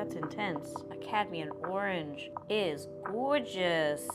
that's intense. A cadmium orange is gorgeous.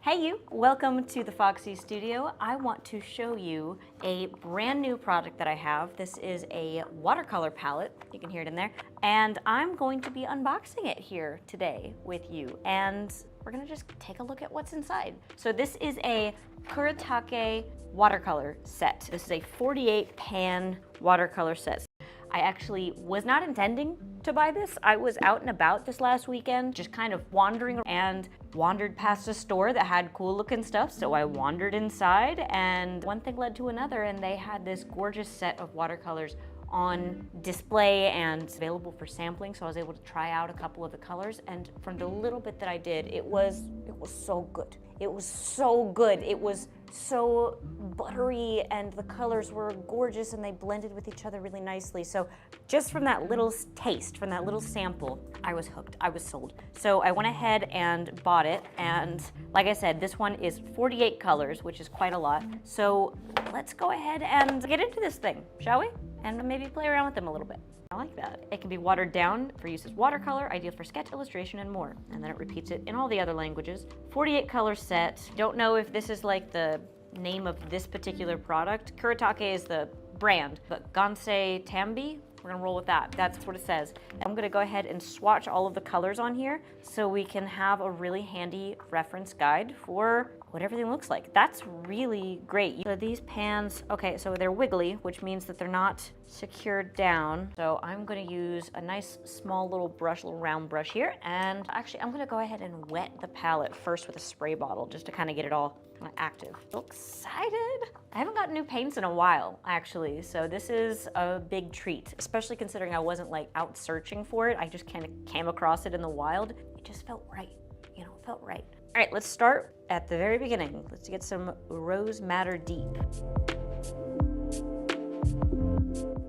Hey you, welcome to the Foxy Studio. I want to show you a brand new product that I have. This is a watercolor palette, you can hear it in there, and I'm going to be unboxing it here today with you, and we're gonna just take a look at what's inside. So this is a Kuretake watercolor set. This is a 48 pan watercolor set. I actually was not intending to buy this. I was out and about this last weekend, just kind of wandering and wandered past a store that had cool looking stuff. So I wandered inside and one thing led to another, and they had this gorgeous set of watercolors on display and available for sampling. So I was able to try out a couple of the colors, and from the little bit that I did, it was so good. It was so good. It was so buttery, and the colors were gorgeous, and they blended with each other really nicely. So just from that little taste, from that little sample, I was hooked. I was sold. So I went ahead and bought it, and like I said, this one is 48 colors, which is quite a lot. So let's go ahead and get into this thing, shall we? And maybe play around with them a little bit. I like that. It can be watered down for use as watercolor, ideal for sketch, illustration, and more. And then it repeats it in all the other languages. 48 color set. Don't know if this is like the name of this particular product. Kuretake is the brand, but Gansei Tambi, we're gonna roll with that. That's what it says. I'm gonna go ahead and swatch all of the colors on here so we can have a really handy reference guide for what everything looks like. That's really great. So these pans, okay, so they're wiggly, which means that they're not secured down. So I'm gonna use a nice small little brush, little round brush here. And actually I'm gonna go ahead and wet the palette first with a spray bottle just to kind of get it all active. So excited. I haven't gotten new paints in a while, actually. So this is a big treat, especially considering I wasn't like out searching for it. I just kind of came across it in the wild. It just felt right, you know, it felt right. All right, let's start at the very beginning. Let's get some Rose Madder Deep.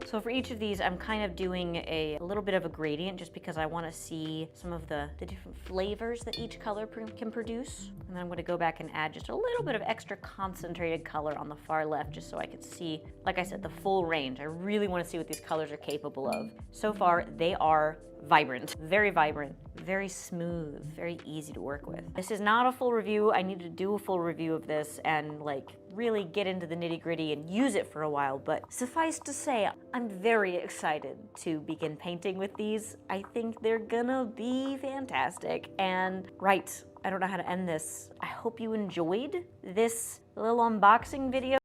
So for each of these, I'm kind of doing a little bit of a gradient just because I want to see some of the different flavors that each color can produce. And then I'm going to go back and add just a little bit of extra concentrated color on the far left just so I can see, like I said, the full range. I really want to see what these colors are capable of. So far, they are vibrant, very smooth, very easy to work with. This is not a full review. I need to do a full review of this and like really get into the nitty-gritty and use it for a while, but suffice to say, I'm very excited to begin painting with these. I think they're gonna be fantastic. And right, I don't know how to end this. I hope you enjoyed this little unboxing video.